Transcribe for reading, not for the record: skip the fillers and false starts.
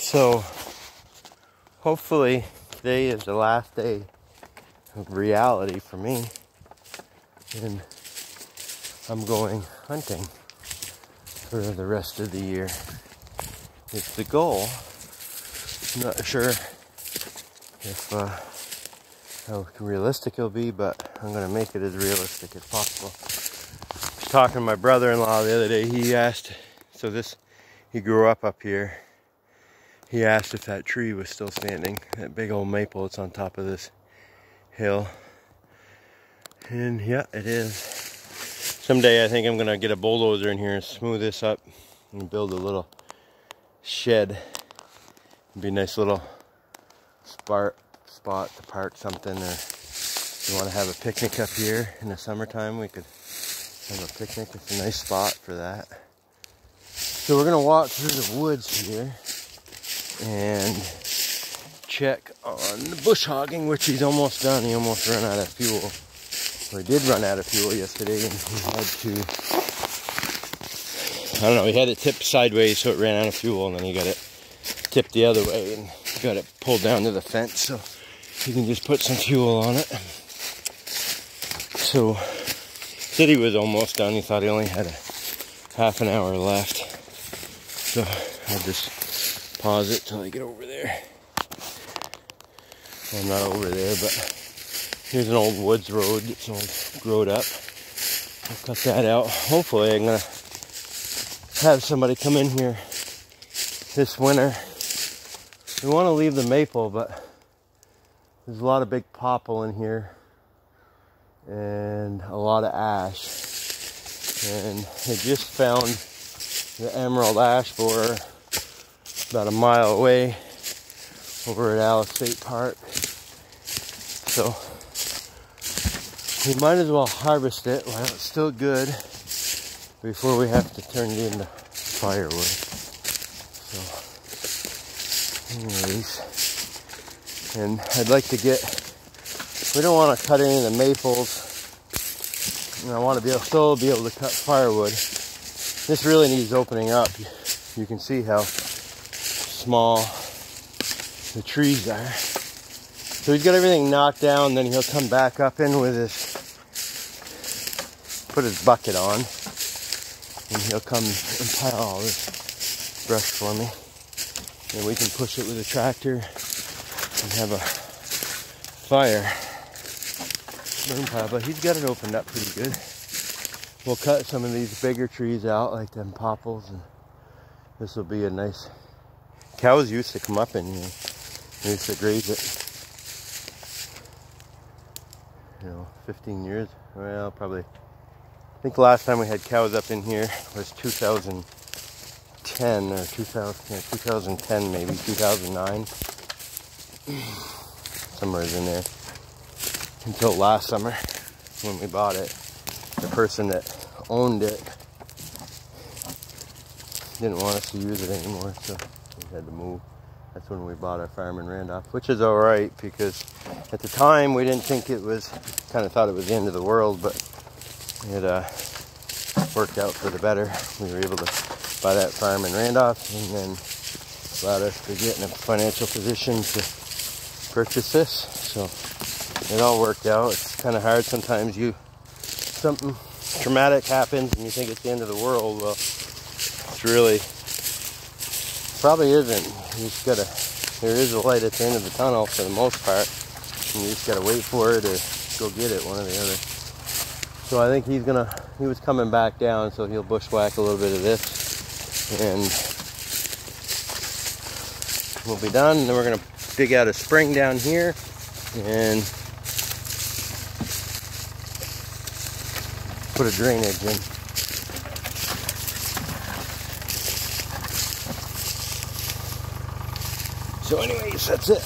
So hopefully today is the last day of reality for me, and I'm going hunting for the rest of the year. It's the goal. I'm not sure if how realistic it'll be, but I'm going to make it as realistic as possible. I was talking to my brother-in-law the other day. He asked, he grew up here. He asked if that tree was still standing, that big old maple that's on top of this hill. And yeah, it is. Someday I think I'm gonna get a bulldozer in here and smooth this up and build a little shed. It'd be a nice little spot to park something, or if you want to have a picnic up here in the summertime, we could have a picnic. It's a nice spot for that. So we're gonna walk through the woods here and check on the bush hogging, which he's almost done. He almost ran out of fuel. Or he did run out of fuel yesterday, and he had to, I don't know, he had it tipped sideways so it ran out of fuel, and then he got it tipped the other way and got it pulled down to the fence so he can just put some fuel on it. So, said he was almost done. He thought he only had a half an hour left. So I'll just pause it till I get over there. Well, I'm not over there, but here's an old woods road that's all growed up. I'll cut that out. Hopefully I'm gonna have somebody come in here this winter. We want to leave the maple, but there's a lot of big popple in here and a lot of ash. And I just found the emerald ash borer about a mile away over at Alice State Park. So we might as well harvest it while it's still good before we have to turn it into firewood. So anyways, and I'd like to we don't want to cut any of the maples, and I want to still be able to cut firewood. This really needs opening up. You can see how small the trees are. So he's got everything knocked down, then he'll come back up in with put his bucket on, and he'll come and pile all this brush for me. And we can push it with a tractor and have a fire burn pile. But he's got it opened up pretty good. We'll cut some of these bigger trees out, like them popples, and this will be a nice... Cows used to come up in here. They used to graze it. 15 years. Well, probably. I think the last time we had cows up in here was 2010 or 2010 maybe, 2009. Somewhere in there. Until last summer when we bought it. The person that owned it didn't want us to use it anymore, so we had to move. That's when we bought our farm in Randolph, which is alright, because at the time we didn't think it was, kind of thought it was the end of the world, but it worked out for the better. We were able to buy that farm in Randolph, and then allowed us to get in a financial position to purchase this. So it all worked out. It's kind of hard sometimes. Something traumatic happens and you think it's the end of the world. Well, it's really probably isn't. You just gotta, there is a light at the end of the tunnel for the most part, and you just gotta wait for it or go get it, one or the other. So I think he was coming back down, so he'll bushwhack a little bit of this and we'll be done. And then we're gonna dig out a spring down here and put a drainage in. So anyways, that's it.